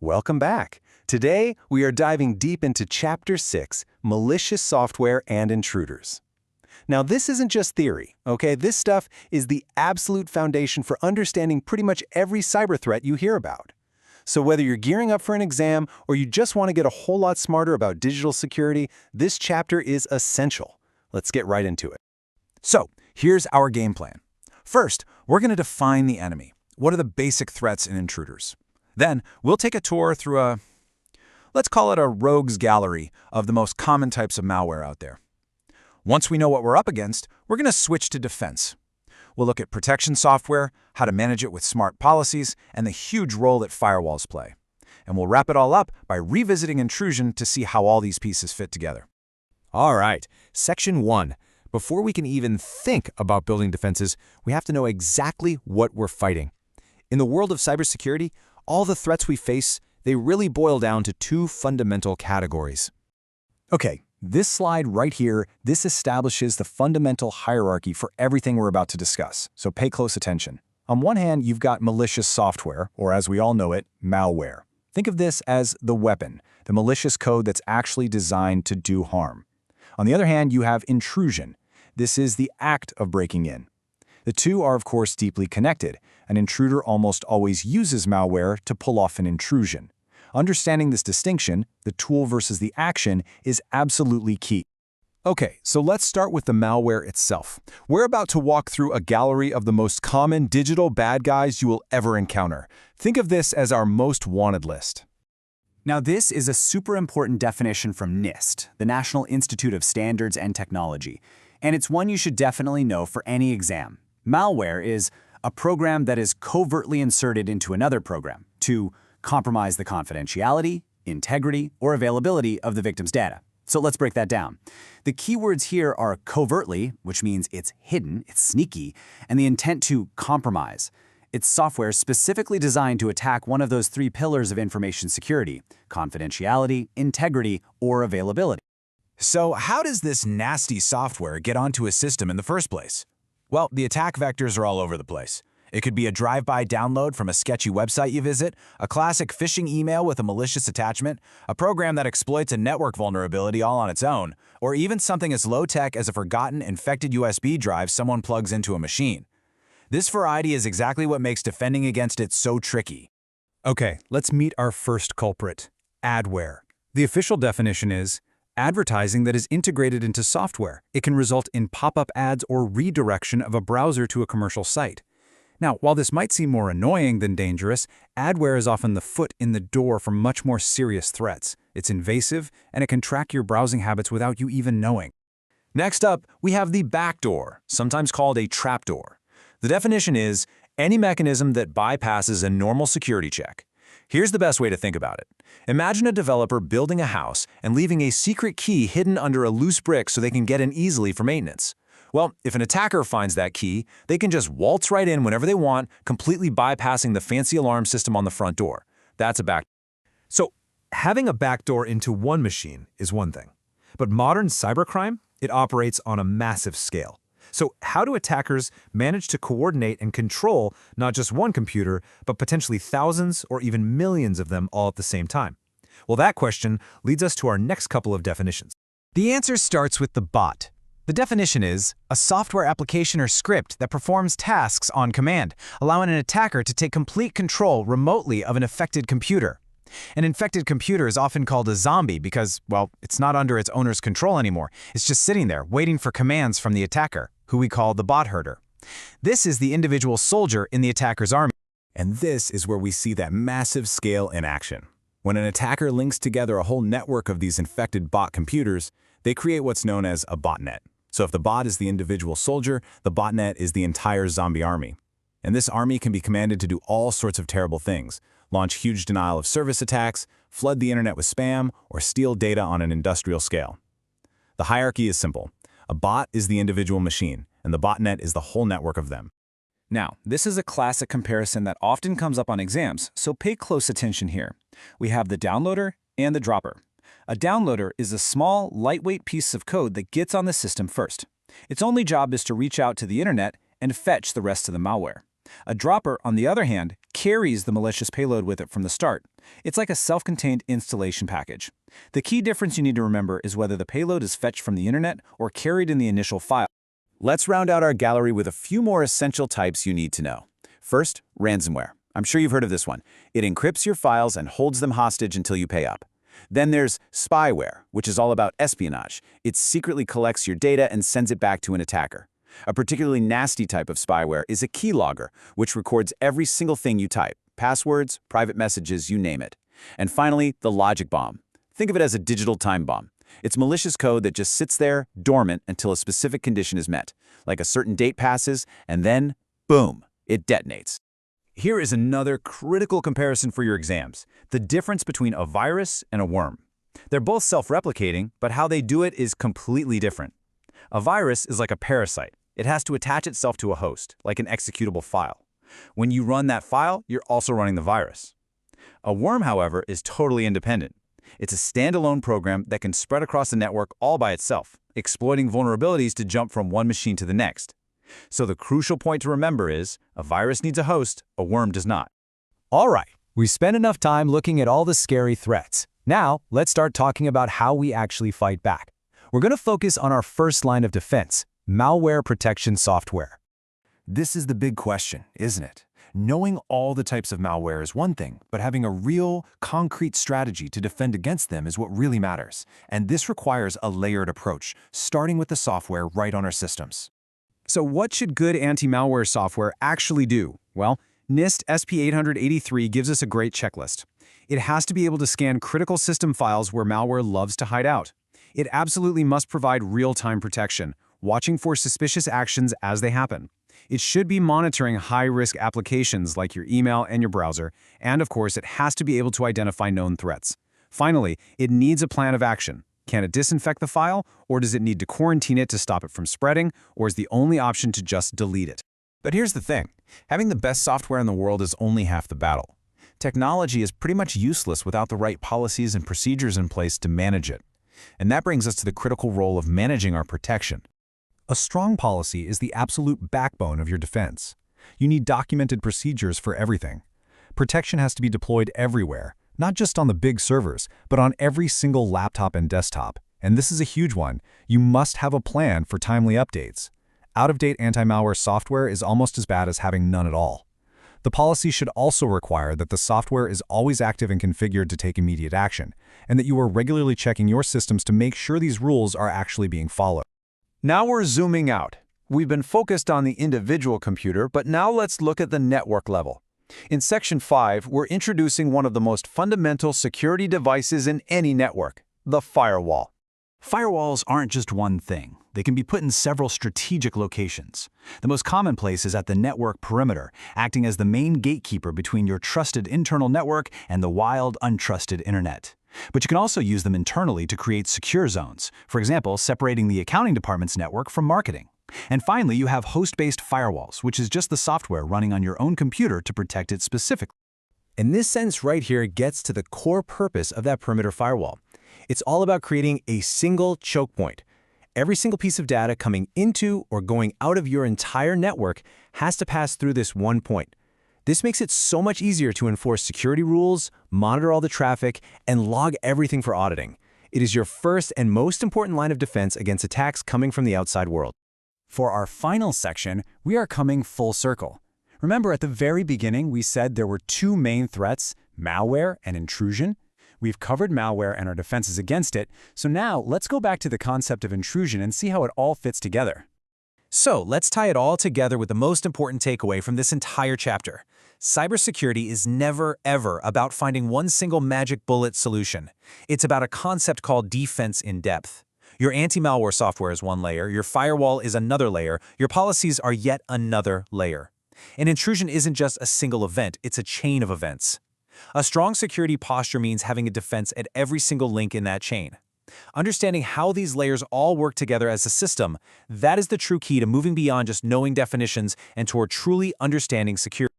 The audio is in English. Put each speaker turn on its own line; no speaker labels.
Welcome back. Today, we are diving deep into Chapter 6, Malicious Software and Intruders. Now, this isn't just theory, okay? This stuff is the absolute foundation for understanding pretty much every cyber threat you hear about. So whether you're gearing up for an exam or you just want to get a whole lot smarter about digital security, this chapter is essential. Let's get right into it.
So, here's our game plan. First, we're going to define the enemy. What are the basic threats and intruders? Then, we'll take a tour through let's call it a rogues gallery of the most common types of malware out there. Once we know what we're up against, we're going to switch to defense. We'll look at protection software, how to manage it with smart policies, and the huge role that firewalls play. And we'll wrap it all up by revisiting intrusion to see how all these pieces fit together.
All right, Section 1. Before we can even think about building defenses, we have to know exactly what we're fighting. In the world of cybersecurity, all the threats we face, they really boil down to two fundamental categories.
Okay, this slide right here, this establishes the fundamental hierarchy for everything we're about to discuss, so pay close attention. On one hand, you've got malicious software, or as we all know it, malware. Think of this as the weapon, the malicious code that's actually designed to do harm. On the other hand, you have intrusion. This is the act of breaking in. The two are, of course, deeply connected. An intruder almost always uses malware to pull off an intrusion. Understanding this distinction, the tool versus the action, is absolutely key.
Okay, so let's start with the malware itself. We're about to walk through a gallery of the most common digital bad guys you will ever encounter. Think of this as our most wanted list.
Now, this is a super important definition from NIST, the National Institute of Standards and Technology, and it's one you should definitely know for any exam. Malware is a program that is covertly inserted into another program to compromise the confidentiality, integrity, or availability of the victim's data. So let's break that down. The keywords here are covertly, which means it's hidden, it's sneaky, and the intent to compromise. It's software specifically designed to attack one of those three pillars of information security: confidentiality, integrity, or availability.
So how does this nasty software get onto a system in the first place? Well, the attack vectors are all over the place. It could be a drive-by download from a sketchy website you visit, a classic phishing email with a malicious attachment, a program that exploits a network vulnerability all on its own, or even something as low-tech as a forgotten infected USB drive someone plugs into a machine. This variety is exactly what makes defending against it so tricky.
Okay, let's meet our first culprit, adware. The official definition is advertising that is integrated into software. It can result in pop-up ads or redirection of a browser to a commercial site. Now, while this might seem more annoying than dangerous, adware is often the foot in the door for much more serious threats. It's invasive, and it can track your browsing habits without you even knowing.
Next up, we have the backdoor, sometimes called a trapdoor. The definition is any mechanism that bypasses a normal security check. Here's the best way to think about it. Imagine a developer building a house and leaving a secret key hidden under a loose brick so they can get in easily for maintenance. Well, if an attacker finds that key, they can just waltz right in whenever they want, completely bypassing the fancy alarm system on the front door. That's a backdoor.
So, having a backdoor into one machine is one thing. But modern cybercrime, it operates on a massive scale. So how do attackers manage to coordinate and control not just one computer, but potentially thousands or even millions of them all at the same time? Well, that question leads us to our next couple of definitions.
The answer starts with the bot. The definition is a software application or script that performs tasks on command, allowing an attacker to take complete control remotely of an affected computer. An infected computer is often called a zombie because, well, it's not under its owner's control anymore. It's just sitting there waiting for commands from the attacker, who we call the bot herder. This is the individual soldier in the attacker's army.
And this is where we see that massive scale in action. When an attacker links together a whole network of these infected bot computers, they create what's known as a botnet. So if the bot is the individual soldier, the botnet is the entire zombie army. And this army can be commanded to do all sorts of terrible things: launch huge denial of service attacks, flood the internet with spam, or steal data on an industrial scale. The hierarchy is simple. A bot is the individual machine, and the botnet is the whole network of them.
Now, this is a classic comparison that often comes up on exams, so pay close attention here. We have the downloader and the dropper. A downloader is a small, lightweight piece of code that gets on the system first. Its only job is to reach out to the internet and fetch the rest of the malware.
A dropper, on the other hand, carries the malicious payload with it from the start. It's like a self-contained installation package. The key difference you need to remember is whether the payload is fetched from the internet or carried in the initial file.
Let's round out our gallery with a few more essential types you need to know. First, ransomware. I'm sure you've heard of this one. It encrypts your files and holds them hostage until you pay up. Then there's spyware, which is all about espionage. It secretly collects your data and sends it back to an attacker. A particularly nasty type of spyware is a keylogger, which records every single thing you type, passwords, private messages, you name it. And finally, the logic bomb. Think of it as a digital time bomb. It's malicious code that just sits there, dormant, until a specific condition is met, like a certain date passes, and then, boom, it detonates.
Here is another critical comparison for your exams: the difference between a virus and a worm. They're both self-replicating, but how they do it is completely different. A virus is like a parasite. It has to attach itself to a host, like an executable file. When you run that file, you're also running the virus. A worm, however, is totally independent. It's a standalone program that can spread across the network all by itself, exploiting vulnerabilities to jump from one machine to the next. So the crucial point to remember is, a virus needs a host, a worm does not.
All right, we spent enough time looking at all the scary threats. Now, let's start talking about how we actually fight back. We're going to focus on our first line of defense: malware protection software.
This is the big question, isn't it? Knowing all the types of malware is one thing, but having a real, concrete strategy to defend against them is what really matters. And this requires a layered approach, starting with the software right on our systems.
So what should good anti-malware software actually do? Well, NIST SP883 gives us a great checklist. It has to be able to scan critical system files where malware loves to hide out. It absolutely must provide real-time protection, watching for suspicious actions as they happen. It should be monitoring high-risk applications like your email and your browser, and of course, it has to be able to identify known threats. Finally, it needs a plan of action. Can it disinfect the file, or does it need to quarantine it to stop it from spreading, or is the only option to just delete it?
But here's the thing. Having the best software in the world is only half the battle. Technology is pretty much useless without the right policies and procedures in place to manage it. And that brings us to the critical role of managing our protection.
A strong policy is the absolute backbone of your defense. You need documented procedures for everything. Protection has to be deployed everywhere, not just on the big servers, but on every single laptop and desktop. And this is a huge one. You must have a plan for timely updates. Out-of-date anti-malware software is almost as bad as having none at all. The policy should also require that the software is always active and configured to take immediate action, and that you are regularly checking your systems to make sure these rules are actually being followed.
Now we're zooming out. We've been focused on the individual computer, but now let's look at the network level. In Section 5, we're introducing one of the most fundamental security devices in any network: the firewall.
Firewalls aren't just one thing. They can be put in several strategic locations. The most common place is at the network perimeter, acting as the main gatekeeper between your trusted internal network and the wild, untrusted internet. But you can also use them internally to create secure zones, for example, separating the accounting department's network from marketing. And finally, you have host-based firewalls, which is just the software running on your own computer to protect it specifically.
And this sentence right here gets to the core purpose of that perimeter firewall. It's all about creating a single choke point. Every single piece of data coming into or going out of your entire network has to pass through this one point. This makes it so much easier to enforce security rules, monitor all the traffic, and log everything for auditing. It is your first and most important line of defense against attacks coming from the outside world.
For our final section, we are coming full circle. Remember, at the very beginning, we said there were two main threats: malware and intrusion. We've covered malware and our defenses against it, so now let's go back to the concept of intrusion and see how it all fits together.
So let's tie it all together with the most important takeaway from this entire chapter. Cybersecurity is never, ever about finding one single magic bullet solution. It's about a concept called defense in depth. Your anti-malware software is one layer, your firewall is another layer, your policies are yet another layer. An intrusion isn't just a single event, it's a chain of events. A strong security posture means having a defense at every single link in that chain. Understanding how these layers all work together as a system, that is the true key to moving beyond just knowing definitions and toward truly understanding security.